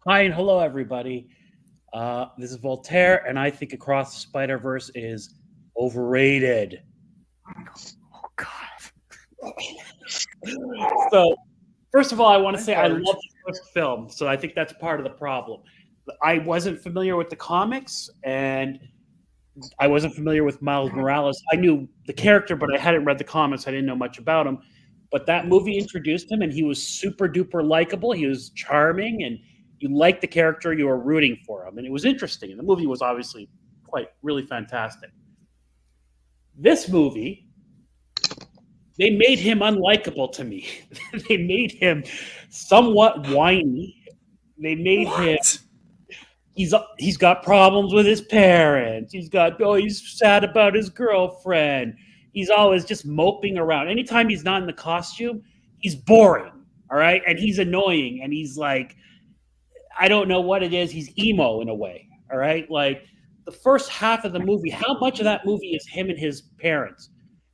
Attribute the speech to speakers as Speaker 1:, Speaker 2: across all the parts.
Speaker 1: Hi and hello, everybody. This is Voltaire, and I think Across the Spider Verse is overrated.
Speaker 2: Oh God.
Speaker 1: So, first of all, I want to
Speaker 3: I'm
Speaker 1: say I love
Speaker 3: hurt.
Speaker 1: the first film, so I think that's part of the problem. I wasn't familiar with the comics, and I wasn't familiar with Miles Morales. I knew the character, but I hadn't read the comics. I didn't know much about him. But that movie introduced him, and he was super duper likable. He was charming, and you liked the character. You were rooting for him, and it was interesting. And the movie was obviously quite really fantastic. This movie, they made him unlikable to me. They made him somewhat whiny. They made him
Speaker 3: What?
Speaker 1: he's got problems with his parents. He's sad about his girlfriend. He's always just moping around. Anytime he's not in the costume, he's boring. All right, and he's annoying, and he's like, I don't know what it is. He's emo in a way. All right, like the first half of the movie. How much of that movie is him and his parents?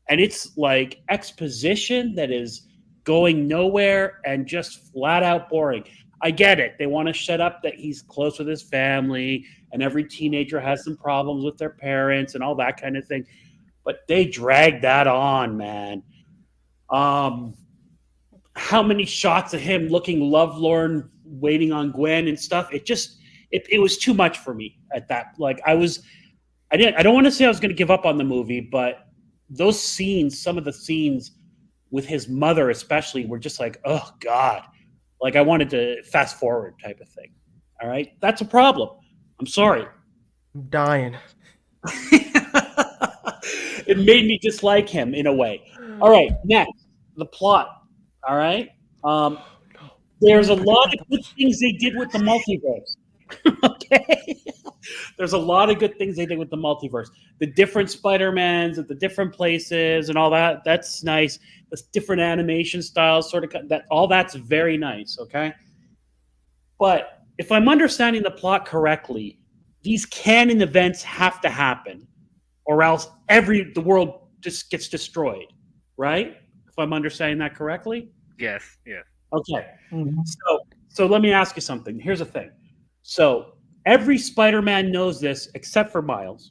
Speaker 1: And it's like exposition that is going nowhere and just flat out boring. I get it. They want to set up that he's close with his family and every teenager has some problems with their parents and all that kind of thing. But they drag that on, man. Um, how many shots of him looking lovelorn, waiting on Gwen and stuff? It was too much for me at that. Like I don't want to say I was going to give up on the movie, but those scenes, some of the scenes with his mother especially, were just like, oh God. Like I wanted to fast forward type of thing. All right. That's a problem. I'm sorry.
Speaker 3: I'm dying.
Speaker 1: It made me dislike him in a way. All right, next, the plot. All right. There's a lot of good things they did with the multiverse. Okay. There's a lot of good things they did with the multiverse. The different Spider-Mans at the different places and all that. That's nice. The different animation styles, sort of that. All that's very nice. Okay. But if I'm understanding the plot correctly, these canon events have to happen, or else the world just gets destroyed. Right? If I'm understanding that correctly.
Speaker 2: Yes, yes.
Speaker 1: Okay.
Speaker 3: Mhm.
Speaker 1: So let me ask you something. Here's the thing. So every Spider-Man knows this except for Miles,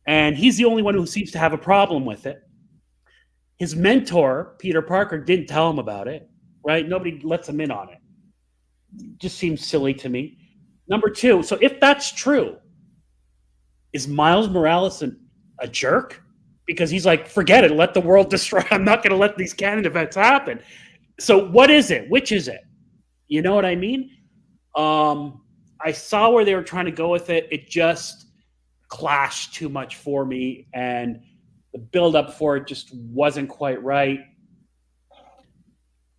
Speaker 1: and he's the only one who seems to have a problem with it. His mentor, Peter Parker, didn't tell him about it, right? Nobody lets him in on it. Just seems silly to me. Number two, so if that's true, is Miles Morales a jerk? Because he's like, forget it, let the world destroy. I'm not going to let these canon events happen. So what is it? Which is it? You know what I mean? I saw where they were trying to go with it. It just clashed too much for me, and the build up for it just wasn't quite right.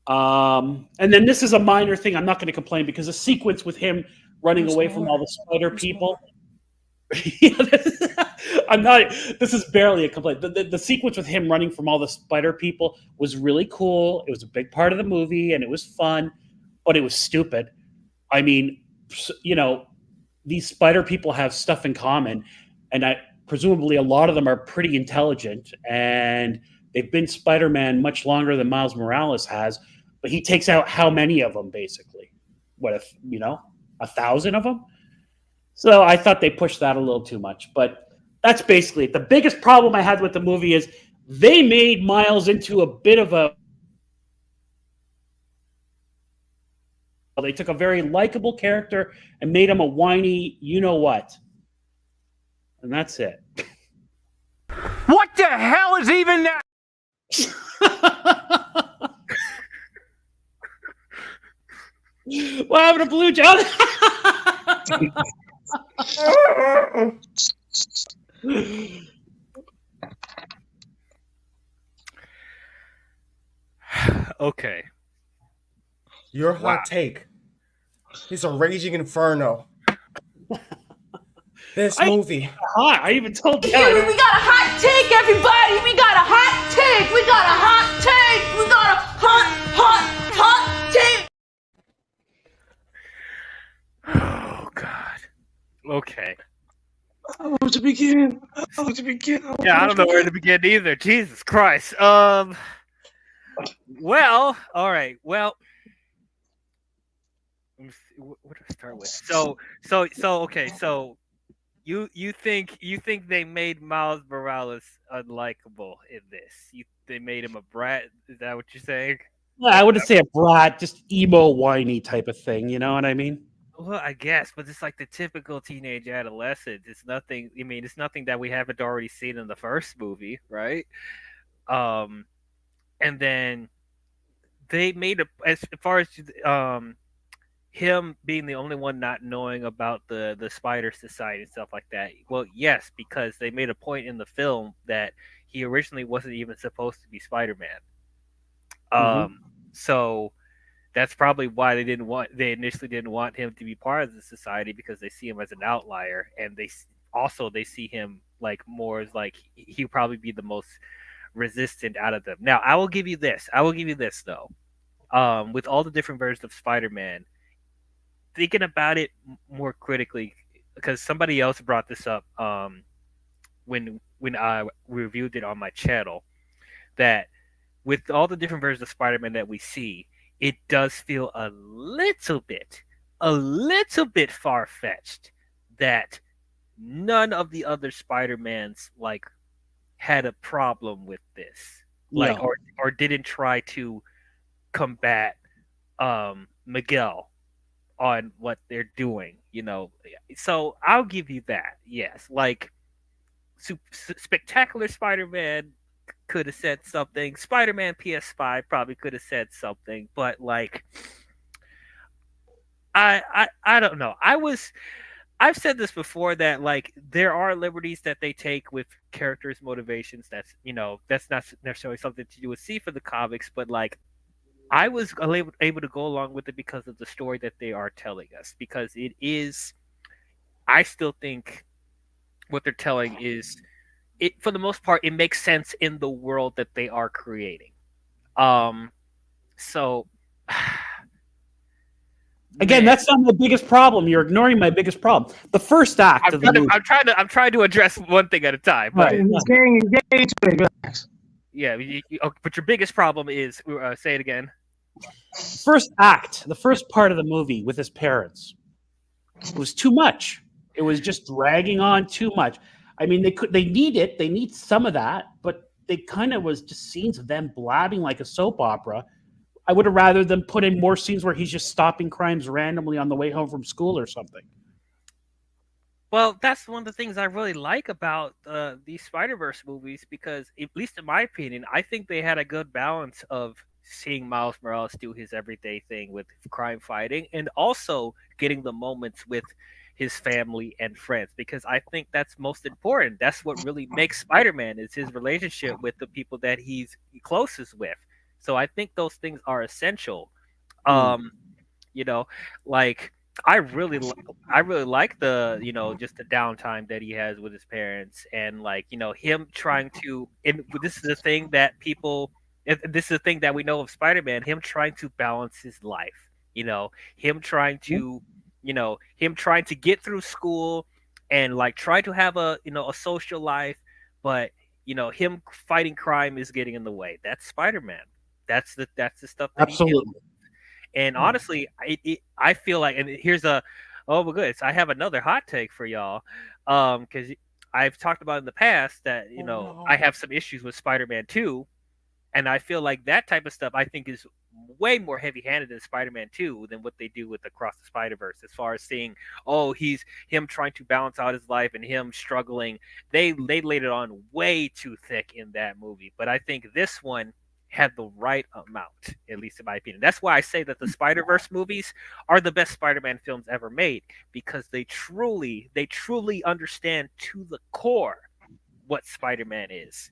Speaker 1: And then this is a minor thing. I'm not going to complain because the sequence with him running away from all the spider people. Yeah, I'm not. This is barely a complaint. The sequence with him running from all the spider people was really cool. It was a big part of the movie, and it was fun, but it was stupid. I mean, these spider people have stuff in common, and presumably a lot of them are pretty intelligent, and they've been Spider-Man much longer than Miles Morales has. But he takes out how many of them, basically? What if 1,000 of them? So I thought they pushed that a little too much, but that's basically it. The biggest problem I had with the movie is they made Miles into a bit of a. They took a very likable character and made him a whiny, you know what, and that's it.
Speaker 2: What the hell is even that?
Speaker 1: What happened to Blue John?
Speaker 2: Okay.
Speaker 3: Your hot take is a raging inferno. This movie.
Speaker 1: I even told you.
Speaker 4: We got a hot take, everybody! We got a hot take! We got a hot take! We got a hot take!
Speaker 2: Oh God. Okay.
Speaker 3: I don't know where to begin.
Speaker 2: Yeah, I don't know where to begin either. Jesus Christ. Well, all right. Well, let me see, what do I start with? Okay. So you think they made Miles Morales unlikable in this? They made him a brat? Is that what you're saying?
Speaker 1: Yeah, I wouldn't say a brat, just emo, whiny type of thing. You know what I mean?
Speaker 2: Well, I guess, but it's like the typical teenage adolescent. It's nothing. I mean, it's nothing that we haven't already seen in the first movie, right? Um, and then they made a as far as him being the only one not knowing about the Spider Society and stuff like that. Well, yes, because they made a point in the film that he originally wasn't even supposed to be Spider-Man.
Speaker 1: Mhm.
Speaker 2: So that's probably why they initially didn't want him to be part of the society, because they see him as an outlier, and they see him like more as like he'll probably be the most resistant out of them. Now, I will give you this. I will give you this though. With all the different versions of Spider-Man, thinking about it more critically, because somebody else brought this up when I reviewed it on my channel, that with all the different versions of Spider-Man that we see, it does feel a little bit far-fetched that none of the other Spider-Mans like had a problem with this, like,
Speaker 1: No.
Speaker 2: or didn't try to combat Miguel on what they're doing, you know. So I'll give you that. Yes, like Spectacular Spider-Man could have said something. Spider-Man PS5 probably could have said something, but like I don't know. I've said this before that like there are liberties that they take with characters' motivations. That's, you know, that's not necessarily something to do with C for the comics, but like I was able to go along with it because of the story that they are telling us. Because it is, I still think what they're telling is, it for the most part, it makes sense in the world that they are creating. Um, so
Speaker 1: Again,
Speaker 2: man,
Speaker 1: that's not my biggest problem. You're ignoring my biggest problem. The first act of the movie.
Speaker 2: I'm trying to address one thing at a time. But
Speaker 1: Right.
Speaker 3: He's getting into it. Relax.
Speaker 2: yeah, but your biggest problem is say it again.
Speaker 1: First act, the first part of the movie with his parents, it was too much. It was just dragging on too much. I mean, they need some of that, but they kind of was just scenes of them blabbing like a soap opera. I would have rather them put in more scenes where he's just stopping crimes randomly on the way home from school or something.
Speaker 2: Well, that's one of the things I really like about these Spider-Verse movies, because, at least in my opinion, I think they had a good balance of seeing Miles Morales do his everyday thing with crime fighting, and also getting the moments with his family and friends, because I think that's most important. That's what really makes Spider-Man, is his relationship with the people that he's closest with. So I think those things are essential. Um, you know, like I really like the, you know, just the downtime that he has with his parents, and like, you know, him trying to, and this is the thing that people, this is the thing that we know of Spider-Man, him trying to balance his life, you know, him trying to, you know, him trying to get through school and like try to have a, you know, a social life, but you know, him fighting crime is getting in the way. That's Spider-Man. That's the stuff that he deals
Speaker 1: Absolutely.
Speaker 2: with. And honestly, I feel like, and here's a, oh my goodness, I have another hot take for y'all, because I've talked about in the past that, you know, I have some issues with Spider-Man 2, and I feel like that type of stuff I think is way more heavy-handed in Spider-Man 2 than what they do with Across the Spider-Verse, as far as seeing, oh, he's him trying to balance out his life and him struggling. They laid it on way too thick in that movie, but I think this one had the right amount, at least in my opinion. That's why I say that the Spider-Verse movies are the best Spider-Man films ever made, because they truly understand to the core what Spider-Man is.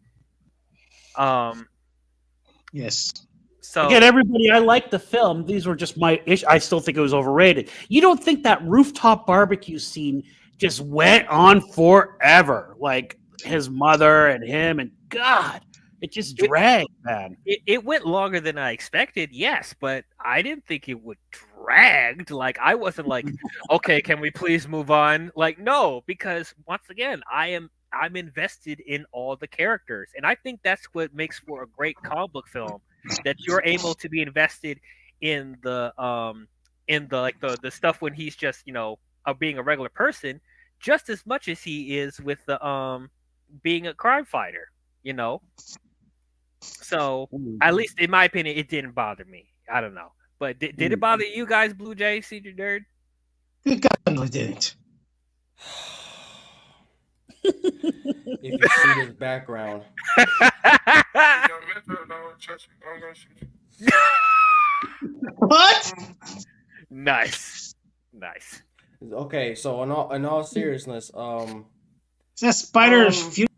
Speaker 3: Yes.
Speaker 2: So
Speaker 1: Again, everybody, I like the film. These were just my issue. I still think it was overrated. You don't think that rooftop barbecue scene just went on forever? Like his mother and him, and God, it just dragged, man.
Speaker 2: it went longer than I expected, yes, but I didn't think it would dragged. Like, I wasn't like, okay, can we please move on? Like, no, because once again, I'm invested in all the characters, and I think that's what makes for a great comic book film, that you're able to be invested in in the stuff when he's just being a regular person, just as much as he is with the being a crime fighter. You know, so at least in my opinion, it didn't bother me. I don't know, but did it bother you guys, Blue Jay, Senior Nerd?
Speaker 3: It definitely didn't.
Speaker 5: If you see his background,
Speaker 3: What?
Speaker 2: Nice.
Speaker 5: okay. So in all seriousness,
Speaker 3: Is that Spider's future?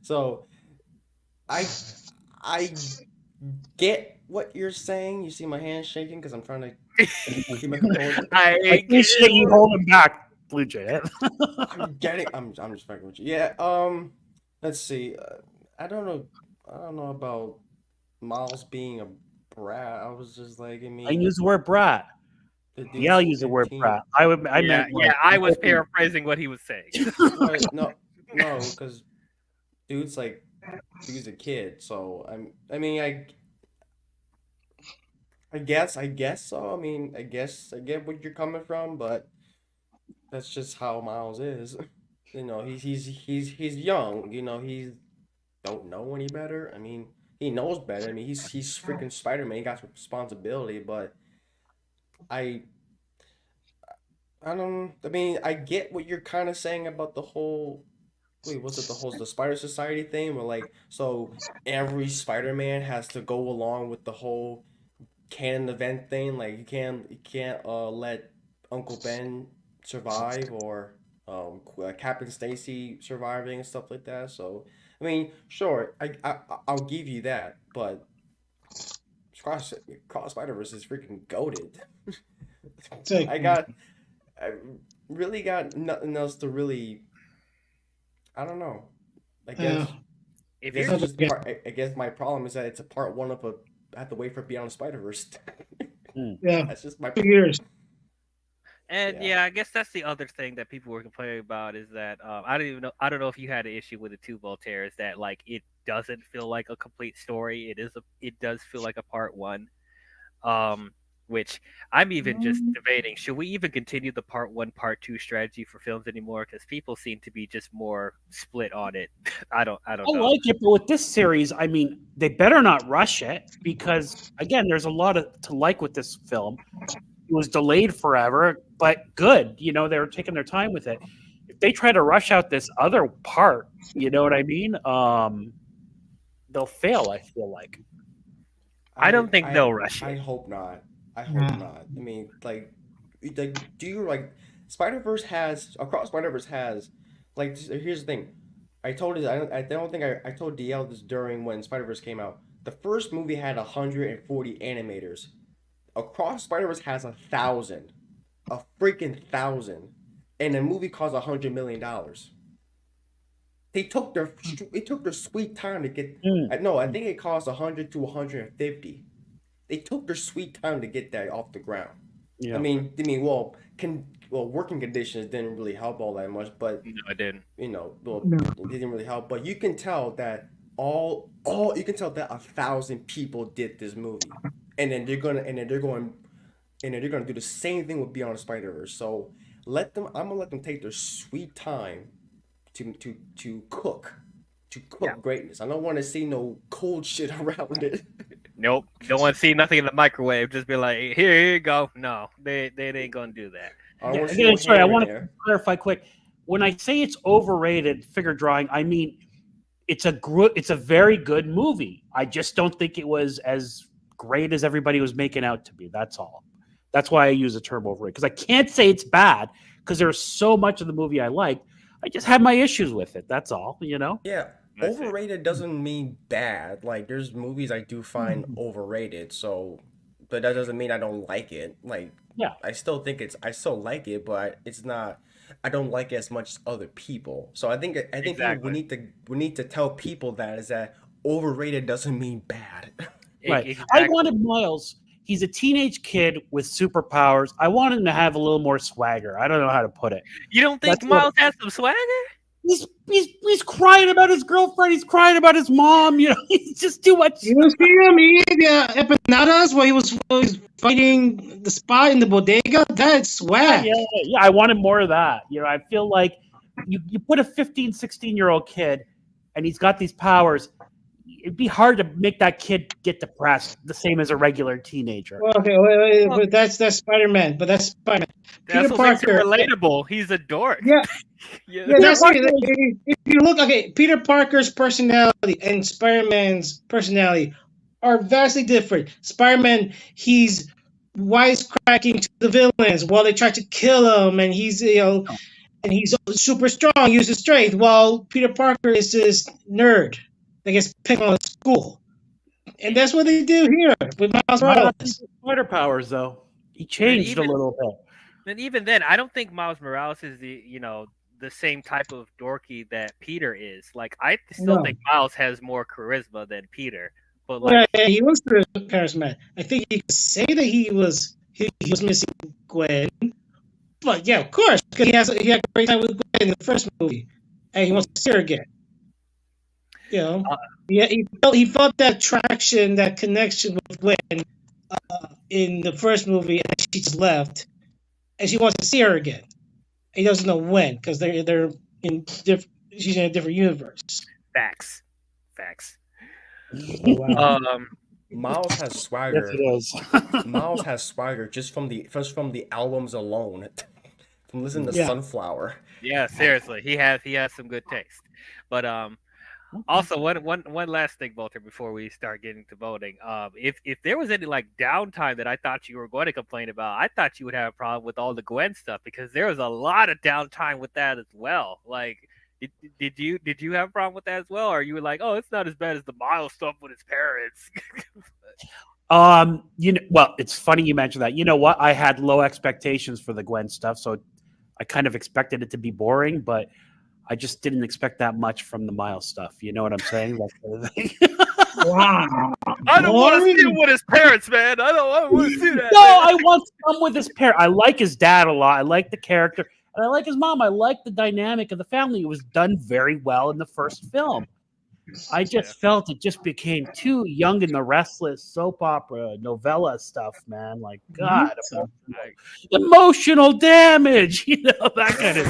Speaker 5: so I get what you're saying. You see my hand shaking because I'm trying to keep my composure.
Speaker 1: I appreciate you holding back, Blue Jay.
Speaker 5: I'm getting. I'm just fucking with you. Yeah. Let's see. I don't know about Miles being a brat. I was just like, I mean,
Speaker 1: I use the word brat. Yeah, I'll use the word
Speaker 5: 15.
Speaker 1: brat. I meant like,
Speaker 2: I was paraphrasing what he was saying.
Speaker 5: No, because dude's a kid. So I guess so. I mean, I guess I get what you're coming from, but that's just how Miles is. You know, he's young. You know, he don't know any better. I mean, he knows better. I mean, he's freaking Spider-Man. He got responsibility, but I don't. I mean, I get what you're kind of saying about the whole. Wait, what's it? The Spider Society thing, where like, so every Spider-Man has to go along with the whole canon event thing. Like, you can't let Uncle Ben survive, or Captain Stacy surviving and stuff like that. So, I mean, sure, I'll give you that, but Cross Spider-Verse is freaking goated. I really got nothing else to really. I don't know. I guess.
Speaker 2: If
Speaker 5: This
Speaker 2: you're
Speaker 5: is just part, I guess my problem is that it's a part one of a. I have to wait for Beyond the Spider-Verse.
Speaker 3: Yeah.
Speaker 5: That's just my.
Speaker 3: 2 years.
Speaker 2: And I guess that's the other thing that people were complaining about is that I don't know if you had an issue with the two Voltaire, is that like it doesn't feel like a complete story. It does feel like a part one. Which I'm even just debating, should we even continue the part one, part two strategy for films anymore? Because people seem to be just more split on it. I don't know.
Speaker 1: I like it, but with this series, I mean, they better not rush it because, again, there's a lot to like with this film. It was delayed forever, but good. You know, they were taking their time with it. If they try to rush out this other part, you know what I mean? They'll fail, I feel like.
Speaker 2: I don't think they'll rush it.
Speaker 5: I hope not. I hope not. I mean, do you like Spider-Verse has Across Spider-Verse has like here's the thing. I told you I don't think I told DL this during when Spider-Verse came out. The first movie had 140 animators. Across Spider-Verse has 1,000, a freaking 1,000, and the movie cost $100 million. They took their sweet time to get. No, I think it cost 100 to 150. They took their sweet time to get that off the ground. Yeah. I mean, working conditions didn't really help all that much, but
Speaker 2: no, it didn't.
Speaker 5: You know, it didn't really help. But you can tell that you can tell that 1,000 people did this movie, and then they're going to do the same thing with Beyond the Spider-Verse. So I'm gonna let them take their sweet time to cook greatness. I don't want to see no cold shit around it.
Speaker 2: Nope. Don't want to see nothing in the microwave. Just be like, here you go. No, they ain't gonna do that.
Speaker 1: I want to clarify quick. When I say it's overrated figure drawing, I mean it's a very good movie. I just don't think it was as great as everybody was making out to be. That's all. That's why I use the term overrated, because I can't say it's bad because there's so much of the movie I liked. I just had my issues with it. That's all, you know?
Speaker 5: Yeah. Overrated doesn't mean bad. Like, there's movies I do find overrated, but that doesn't mean I don't like it. Like,
Speaker 1: yeah,
Speaker 5: I still like it, but it's not. I don't like it as much as other people. So I think exactly. we need to tell people that overrated doesn't mean bad.
Speaker 1: Right.
Speaker 2: Exactly.
Speaker 1: I wanted Miles. He's a teenage kid with superpowers. I want him to have a little more swagger. I don't know how to put it.
Speaker 2: You don't think Miles has some swagger?
Speaker 1: He's crying about his girlfriend. He's crying about his mom. You know, he's just too much.
Speaker 3: You see him eat empanadas while he was fighting the spy in the bodega? That's swag.
Speaker 1: Yeah, I wanted more of that. You know, I feel like you put a 15, 16-year-old kid and he's got these powers. It'd be hard to make that kid get depressed the same as a regular teenager.
Speaker 3: Well, okay, wait, but that's Spider-Man. But that's Spider-Man.
Speaker 2: That's
Speaker 3: Peter
Speaker 2: what makes him
Speaker 3: Parker.
Speaker 2: relatable. He's a dork.
Speaker 3: Yeah.
Speaker 2: Yeah.
Speaker 3: Yeah, that's it. If you look, okay, Peter Parker's personality and Spider-Man's personality are vastly different. Spider-Man, he's wisecracking to the villains while they try to kill him, and he's and he's super strong, uses strength. While Peter Parker is this nerd that gets picked on at school, and that's what they do here with Miles Morales.
Speaker 1: Spider powers, though, he changed a little bit.
Speaker 2: And even then, I don't think Miles Morales is the same type of dorky that Peter is. Like, I still think Miles has more charisma than Peter. But like,
Speaker 3: yeah, he was charismatic. I think you could say that he was missing Gwen, but yeah, of course, because he had a great time with Gwen in the first movie, and he wants to see her again. You know, he felt that traction, that connection with Gwen in the first movie, and she just left, and she wants to see her again. He doesn't know when because they're in she's in a different universe.
Speaker 2: Facts.
Speaker 3: Oh, wow.
Speaker 5: Miles has swagger.
Speaker 1: Yes, it is.
Speaker 5: Miles has swagger just from the albums alone. From listening to Sunflower.
Speaker 2: Yeah, seriously, he has some good taste. But also one last thing, Walter, before we start getting to voting. If there was any like downtime that I thought you were going to complain about, I thought you would have a problem with all the Gwen stuff because there was a lot of downtime with that as well. Like, did you have a problem with that as well, or you were like, oh, it's not as bad as the Miles stuff with his parents?
Speaker 1: Well, it's funny you mentioned that. You know what? I had low expectations for the Gwen stuff, so I kind of expected it to be boring, but I just didn't expect that much from the Miles stuff. You know what I'm saying?
Speaker 3: Wow.
Speaker 2: I don't want to see him with his parents, man. I don't want to see that.
Speaker 1: No, I want some with his parents. I like his dad a lot. I like the character. And I like his mom. I like the dynamic of the family. It was done very well in the first film. I just felt it just became too Young and the Restless soap opera novella stuff, man. Like, God, emotional damage, that kind of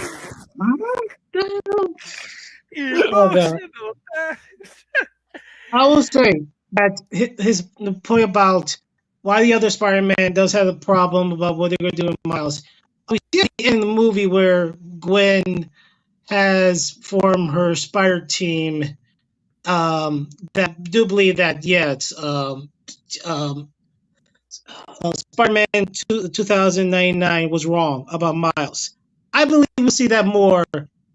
Speaker 3: I will say that the point about why the other Spider-Man does have a problem about what they're going to do with Miles. We see in the movie where Gwen has formed her spider team. That do believe that it's Spider-Man 2099 was wrong about Miles. I believe we'll see that more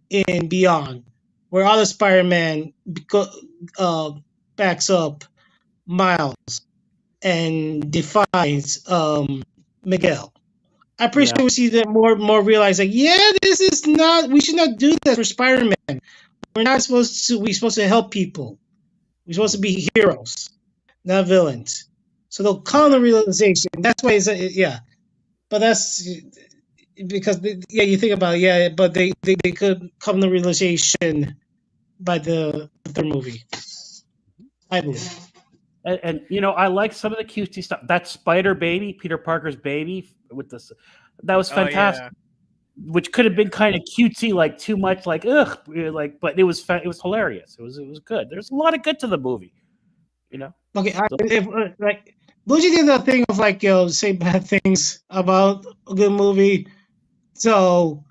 Speaker 3: in Beyond, where other Spider-Man backs up Miles and defies Miguel. I'm pretty sure we see that more realize like, we should not do that for Spider-Man. We're supposed to help people. We're supposed to be heroes, not villains. So they'll come to realization. That's why but that's because you think about it, but they could come to realization by the third movie, I believe.
Speaker 1: And I like some of the cutesy stuff. That spider baby, Peter Parker's baby, with this, that was fantastic. Oh, yeah. Which could have been kind of cutesy, like too much, like ugh, like. But it was hilarious. It was good. There's a lot of good to the movie,
Speaker 3: Okay, Luigi did the thing of like say bad things about a good movie. So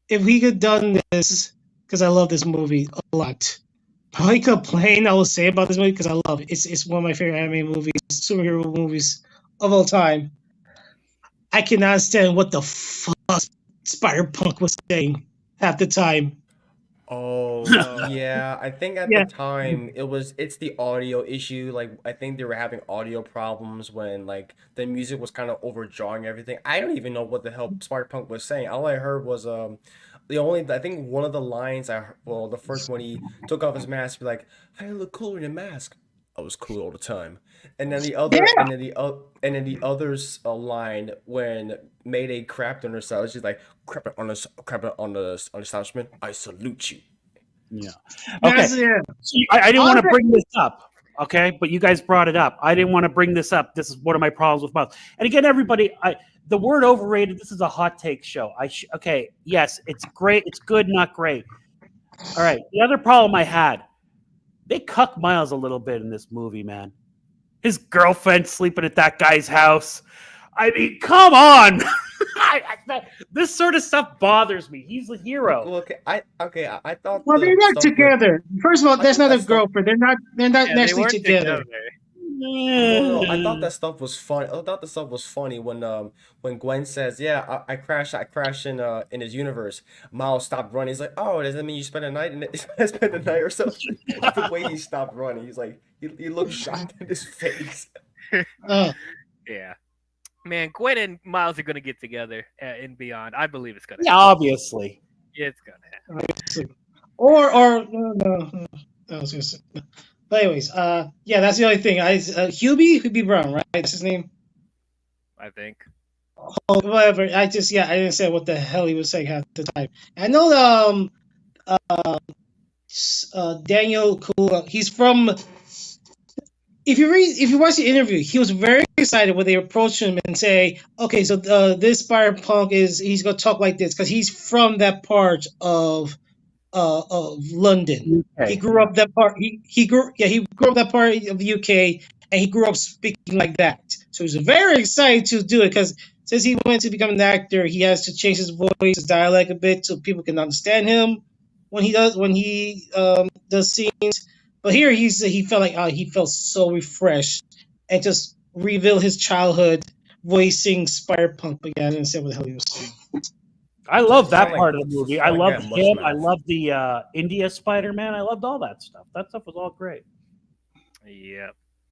Speaker 3: if he could done this, because I love this movie a lot. The only complaint I will say about this movie, because I love it. It's one of my favorite anime movies, superhero movies of all time. I cannot stand what the fuck Spider-Punk was saying half the time.
Speaker 5: Oh, yeah. I think at the time it's the audio issue. Like, I think they were having audio problems when like the music was kind of overdrawing everything. I don't even know what the hell Spider-Punk was saying. All I heard was I think one of the lines the first one he took off his mask, be like, "I look cooler in a mask." I was cool all the time. And then the other, and then the other's line when Mayday crapped on herself, she's like, "Crap it on the establishment. I salute you."
Speaker 1: Yeah. Okay. I didn't want to bring this up. Okay, but you guys brought it up. I didn't want to bring this up. This is one of my problems with Miles. And again, everybody, the word overrated. This is a hot take show. Okay, yes, it's great. It's good, not great. All right. The other problem I had, they cuck Miles a little bit in this movie, man. His girlfriend sleeping at that guy's house. I mean, come on. This sort of stuff bothers me. He's a hero.
Speaker 5: Well, I thought.
Speaker 3: Well, they're not together. First of all, that's not a girlfriend. They're not necessarily together.
Speaker 5: Well, I thought that stuff was fun. I thought the stuff was funny when Gwen says, "Yeah, I crashed in his universe." Miles stopped running. He's like, "Oh, does that mean you spent a night in it? Spent the night or something?" The way he stopped running, he's like, he looked shocked in his face.
Speaker 2: Yeah. Man, Gwen and Miles are gonna get together in Beyond. I believe it's gonna.
Speaker 1: Yeah, obviously.
Speaker 2: It's gonna happen.
Speaker 3: Or no, I was gonna say. But anyways, yeah, that's the only thing. Hubie Brown, right? That's his name.
Speaker 2: I think.
Speaker 3: Oh, whatever. I didn't say what the hell he was saying at the time. I know Daniel Kula. He's from. If you watch the interview, he was very excited when they approached him and say, "Okay, so this Spider-Punk he's gonna talk like this because he's from that part of London.
Speaker 1: Okay.
Speaker 3: He grew up that part. He grew up that part of the UK, and he grew up speaking like that. So he was very excited to do it because since he went to become an actor, he has to change his voice, his dialect a bit so people can understand him when he does scenes. But here he felt like he felt so refreshed and just revealed his childhood voicing Spider-Punk again. I didn't say what the hell he was saying.
Speaker 1: I love that part of the movie. I loved him.
Speaker 5: Mouth.
Speaker 1: I loved the India Spider-Man. I loved all that stuff. That stuff was all great.
Speaker 2: Yep.